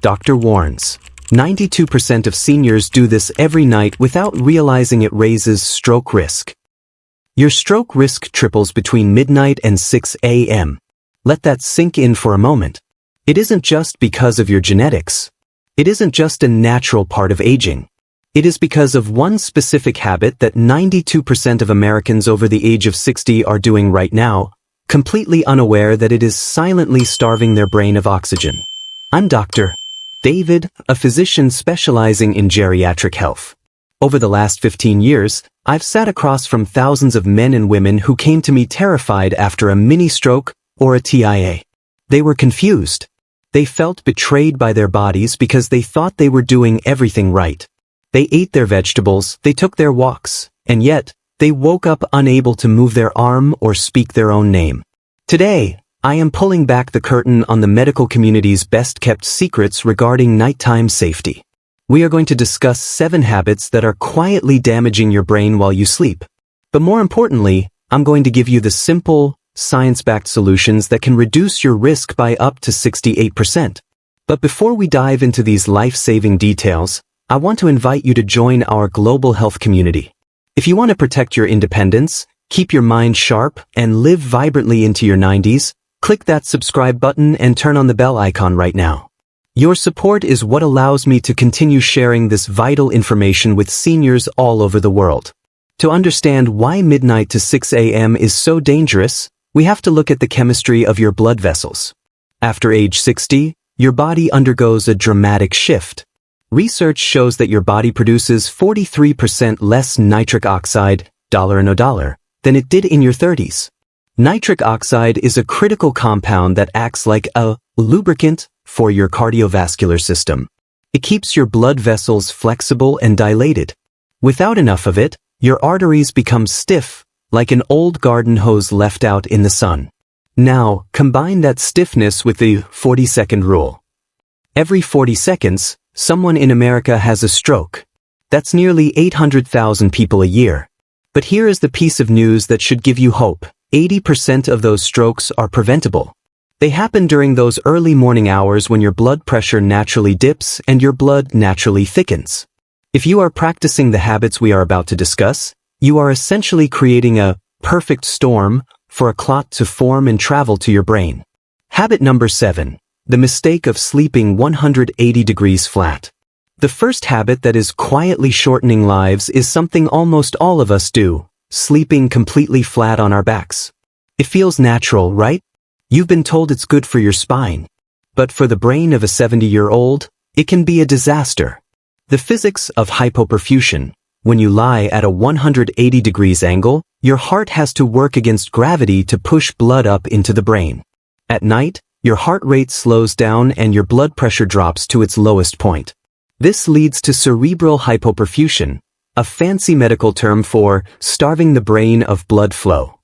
Doctor warns. 92% of seniors do this every night without realizing it raises stroke risk. Your stroke risk triples between midnight and 6 a.m. Let that sink in for a moment. It isn't just because of your genetics. It isn't just a natural part of aging. It is because of one specific habit that 92% of Americans over the age of 60 are doing right now, completely unaware that it is silently starving their brain of oxygen. I'm Dr. David, a physician specializing in geriatric health. Over the last 15 years, I've sat across from thousands of men and women who came to me terrified after a mini-stroke or a TIA. They were confused. They felt betrayed by their bodies because they thought they were doing everything right. They ate their vegetables, they took their walks, and yet, they woke up unable to move their arm or speak their own name. Today, I am pulling back the curtain on the medical community's best-kept secrets regarding nighttime safety. We are going to discuss 7 habits that are quietly damaging your brain while you sleep. But more importantly, I'm going to give you the simple, science-backed solutions that can reduce your risk by up to 68%. But before we dive into these life-saving details, I want to invite you to join our global health community. If you want to protect your independence, keep your mind sharp, and live vibrantly into your 90s, click that subscribe button and turn on the bell icon right now. Your support is what allows me to continue sharing this vital information with seniors all over the world. To understand why midnight to 6 a.m. is so dangerous, we have to look at the chemistry of your blood vessels. After age 60, your body undergoes a dramatic shift. Research shows that your body produces 43% less nitric oxide, $, than it did in your 30s. Nitric oxide is a critical compound that acts like a lubricant for your cardiovascular system. It keeps your blood vessels flexible and dilated. Without enough of it, your arteries become stiff, like an old garden hose left out in the sun. Now, combine that stiffness with the 40-second rule. Every 40 seconds, someone in America has a stroke. That's nearly 800,000 people a year. But here is the piece of news that should give you hope. 80% of those strokes are preventable. They happen during those early morning hours when your blood pressure naturally dips and your blood naturally thickens. If you are practicing the habits we are about to discuss, you are essentially creating a perfect storm for a clot to form and travel to your brain. Habit number 7. The mistake of sleeping 180 degrees flat. The first habit that is quietly shortening lives is something almost all of us do, sleeping completely flat on our backs. It feels natural, right? You've been told it's good for your spine. But for the brain of a 70-year-old, it can be a disaster. The physics of hypoperfusion. When you lie at a 180 degrees angle, your heart has to work against gravity to push blood up into the brain. At night, your heart rate slows down and your blood pressure drops to its lowest point. This leads to cerebral hypoperfusion, a fancy medical term for starving the brain of blood flow.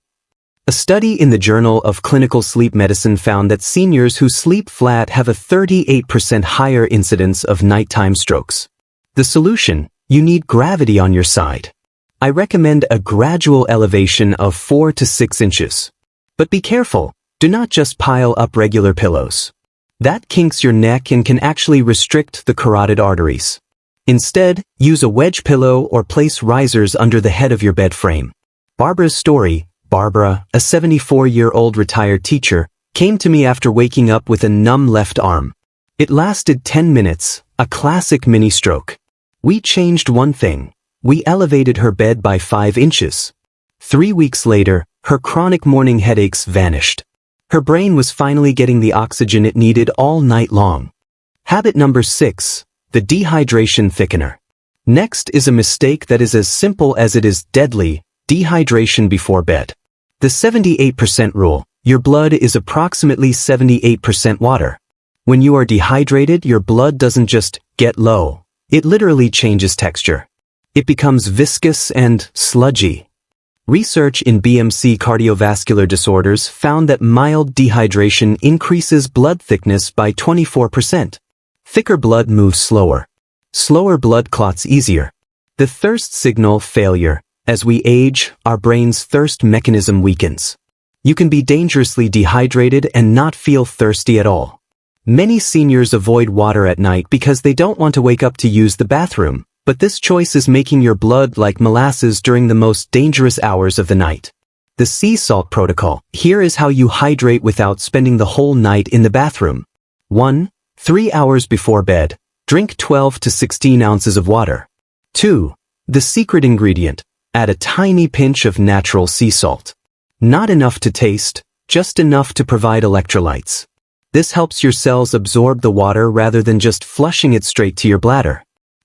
A study in the Journal of Clinical Sleep Medicine found that seniors who sleep flat have a 38% higher incidence of nighttime strokes. The solution: you need gravity on your side. I recommend a gradual elevation of 4 to 6 inches. But be careful, do not just pile up regular pillows. That kinks your neck and can actually restrict the carotid arteries. Instead, use a wedge pillow or place risers under the head of your bed frame. Barbara's story. Barbara, a 74-year-old retired teacher, came to me after waking up with a numb left arm. It lasted 10 minutes, a classic mini-stroke. We changed one thing. We elevated her bed by 5 inches. 3 weeks later, her chronic morning headaches vanished. Her brain was finally getting the oxygen it needed all night long. Habit number 6. The dehydration thickener. Next is a mistake that is as simple as it is deadly: dehydration before bed. The 78% rule. Your blood is approximately 78% water. When you are dehydrated, your blood doesn't just get low. It literally changes texture. It becomes viscous and sludgy. Research in BMC cardiovascular disorders found that mild dehydration increases blood thickness by 24%. Thicker blood moves slower. Slower blood clots easier. The thirst signal failure. As we age, our brain's thirst mechanism weakens. You can be dangerously dehydrated and not feel thirsty at all. Many seniors avoid water at night because they don't want to wake up to use the bathroom, but this choice is making your blood like molasses during the most dangerous hours of the night. The sea salt protocol. Here is how you hydrate without spending the whole night in the bathroom. 1. 3 hours before bed, drink 12 to 16 ounces of water. 2. The secret ingredient. Add a tiny pinch of natural sea salt. Not enough to taste, just enough to provide electrolytes. This helps your cells absorb the water rather than just flushing it straight to your bladder.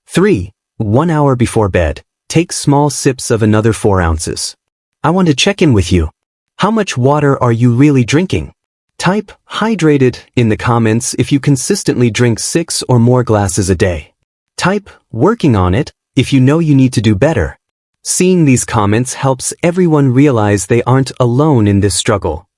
3. 1 hour before bed, take small sips of another 4 ounces. I want to check in with you. How much water are you really drinking? Type hydrated in the comments if you consistently drink 6 or more glasses a day. Type working on it if you know you need to do better. Seeing these comments helps everyone realize they aren't alone in this struggle.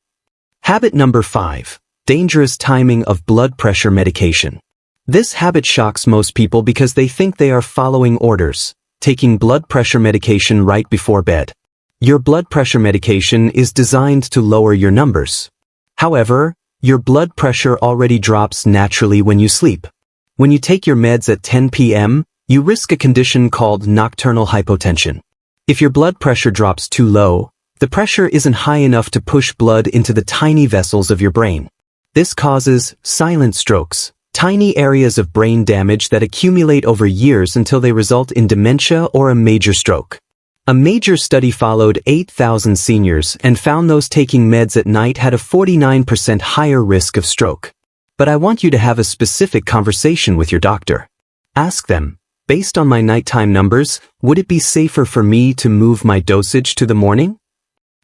Habit number 5. Dangerous timing of blood pressure medication. This habit shocks most people because they think they are following orders, taking blood pressure medication right before bed. Your blood pressure medication is designed to lower your numbers. However, your blood pressure already drops naturally when you sleep. When you take your meds at 10 p.m., you risk a condition called nocturnal hypotension. If your blood pressure drops too low, the pressure isn't high enough to push blood into the tiny vessels of your brain. This causes silent strokes, tiny areas of brain damage that accumulate over years until they result in dementia or a major stroke. A major study followed 8,000 seniors and found those taking meds at night had a 49% higher risk of stroke. But I want you to have a specific conversation with your doctor. Ask them, based on my nighttime numbers, would it be safer for me to move my dosage to the morning?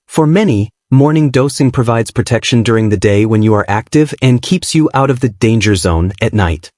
For many, morning dosing provides protection during the day when you are active and keeps you out of the danger zone at night.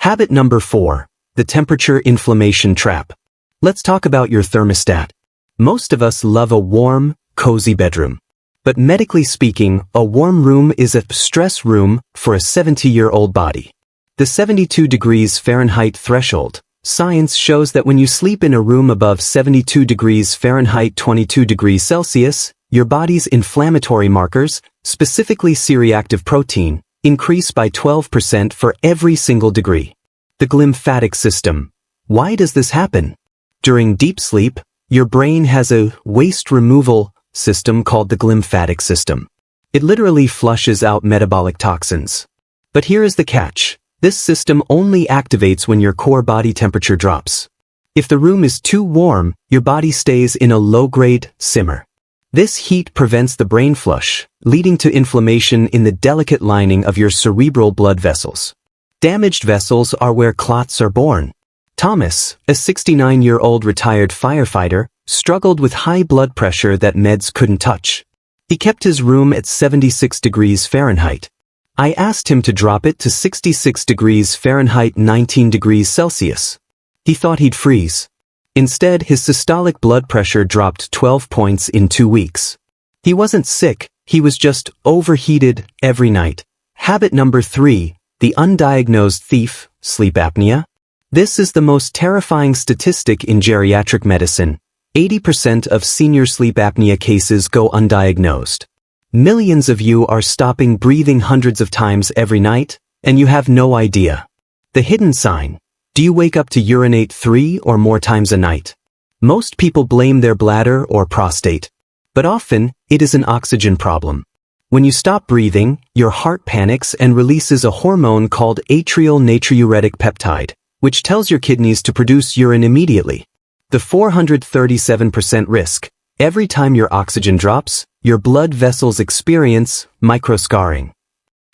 Habit number 4. The temperature inflammation trap. Let's talk about your thermostat. Most of us love a warm, cozy bedroom. But medically speaking, a warm room is a stress room for a 70-year-old body. The 72 degrees Fahrenheit threshold. Science shows that when you sleep in a room above 72 degrees Fahrenheit 22 degrees Celsius, your body's inflammatory markers, specifically C-reactive protein, increase by 12% for every single degree. The glymphatic system. Why does this happen? During deep sleep, your brain has a waste removal system called the glymphatic system. It literally flushes out metabolic toxins. But here is the catch. This system only activates when your core body temperature drops. If the room is too warm, your body stays in a low-grade simmer. This heat prevents the brain flush, leading to inflammation in the delicate lining of your cerebral blood vessels. Damaged vessels are where clots are born. Thomas, a 69-year-old retired firefighter, struggled with high blood pressure that meds couldn't touch. He kept his room at 76 degrees Fahrenheit. I asked him to drop it to 66 degrees Fahrenheit 19 degrees Celsius. He thought he'd freeze. Instead, his systolic blood pressure dropped 12 points in 2 weeks. He wasn't sick, he was just overheated every night. Habit number 3, the undiagnosed thief, sleep apnea. This is the most terrifying statistic in geriatric medicine. 80% of senior sleep apnea cases go undiagnosed. Millions of you are stopping breathing hundreds of times every night, and you have no idea. The hidden sign. Do you wake up to urinate 3 or more times a night? Most people blame their bladder or prostate. But often, it is an oxygen problem. When you stop breathing, your heart panics and releases a hormone called atrial natriuretic peptide, which tells your kidneys to produce urine immediately. The 437% risk. Every time your oxygen drops, your blood vessels experience microscarring.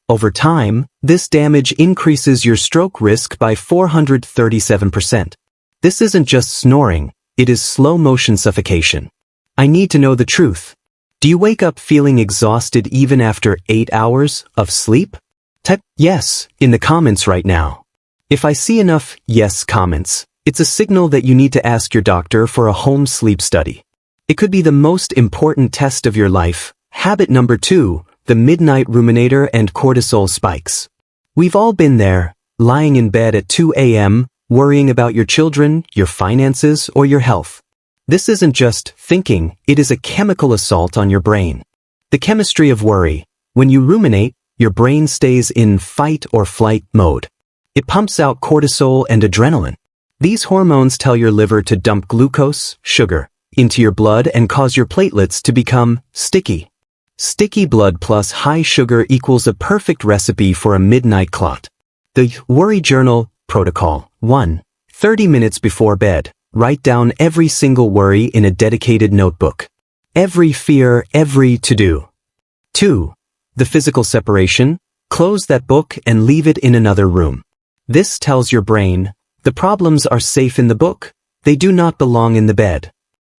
Over time, this damage increases your stroke risk by 437%. This isn't just snoring, it is slow-motion suffocation. I need to know the truth. Do you wake up feeling exhausted even after 8 hours of sleep? Type yes in the comments right now. If I see enough yes comments, it's a signal that you need to ask your doctor for a home sleep study. It could be the most important test of your life. Habit number 2, the midnight ruminator and cortisol spikes. We've all been there, lying in bed at 2 a.m., worrying about your children, your finances, or your health. This isn't just thinking, it is a chemical assault on your brain. The chemistry of worry. When you ruminate, your brain stays in fight or flight mode. It pumps out cortisol and adrenaline. These hormones tell your liver to dump glucose, sugar, into your blood and cause your platelets to become sticky. Sticky blood plus high sugar equals a perfect recipe for a midnight clot. The Worry Journal Protocol. 1. 30 minutes before bed, write down every single worry in a dedicated notebook. Every fear, every to-do. 2. The physical separation. Close that book and leave it in another room. This tells your brain, the problems are safe in the book. They do not belong in the bed.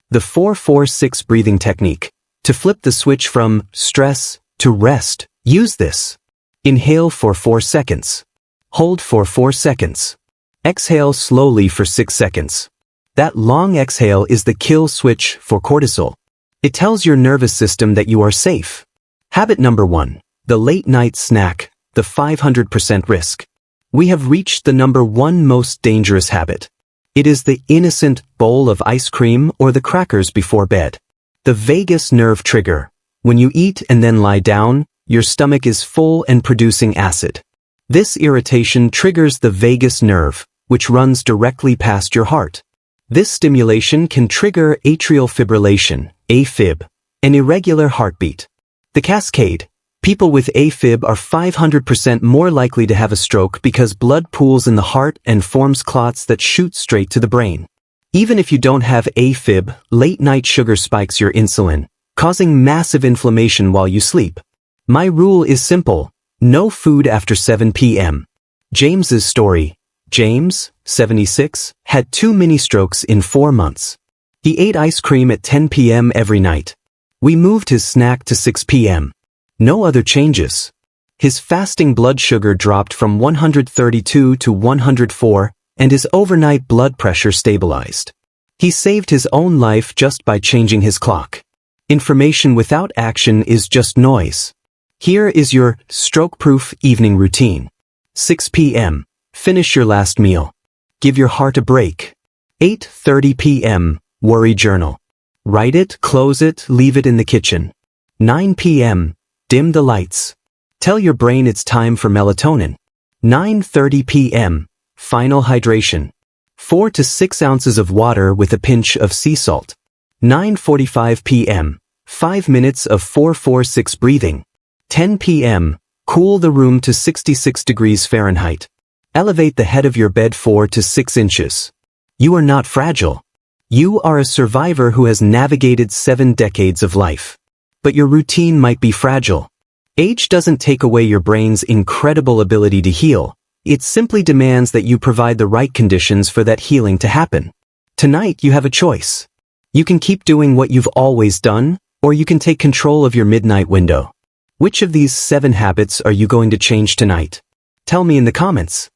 The 4-4-6 breathing technique. To flip the switch from stress to rest, use this. Inhale for 4 seconds. Hold for 4 seconds. Exhale slowly for 6 seconds. That long exhale is the kill switch for cortisol. It tells your nervous system that you are safe. Habit number 1. The late night snack, the 500% risk. We have reached the number 1 most dangerous habit. It is the innocent bowl of ice cream or the crackers before bed. The vagus nerve trigger. When you eat and then lie down, your stomach is full and producing acid. This irritation triggers the vagus nerve, which runs directly past your heart. This stimulation can trigger atrial fibrillation, AFib, an irregular heartbeat. The cascade. People with AFib are 500% more likely to have a stroke because blood pools in the heart and forms clots that shoot straight to the brain. Even if you don't have AFib, late-night sugar spikes your insulin, causing massive inflammation while you sleep. My rule is simple: no food after 7 p.m. James's story. James, 76, had 2 mini-strokes in 4 months. He ate ice cream at 10 p.m. every night. We moved his snack to 6 p.m. No other changes. His fasting blood sugar dropped from 132 to 104, and his overnight blood pressure stabilized. He saved his own life just by changing his clock. Information without action is just noise. Here is your stroke-proof evening routine. 6 p.m. Finish your last meal. Give your heart a break. 8:30 p.m. Worry journal. Write it, close it, leave it in the kitchen. 9 p.m. Dim the lights. Tell your brain it's time for melatonin. 9:30 p.m. Final hydration. 4 to 6 ounces of water with a pinch of sea salt. 9:45 p.m. 5 minutes of 4-4-6 breathing. 10 p.m. Cool the room to 66 degrees Fahrenheit. Elevate the head of your bed 4 to 6 inches. You are not fragile. You are a survivor who has navigated 7 decades of life. But your routine might be fragile. Age doesn't take away your brain's incredible ability to heal. It simply demands that you provide the right conditions for that healing to happen. Tonight you have a choice. You can keep doing what you've always done, or you can take control of your midnight window. Which of these 7 habits are you going to change tonight? Tell me in the comments.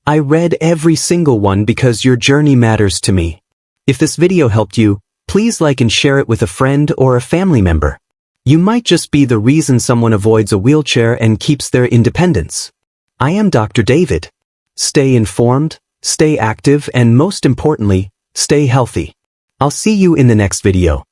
I read every single one because your journey matters to me. If this video helped you, please like and share it with a friend or a family member. You might just be the reason someone avoids a wheelchair and keeps their independence. I am Dr. David. Stay informed, stay active, and most importantly, stay healthy. I'll see you in the next video.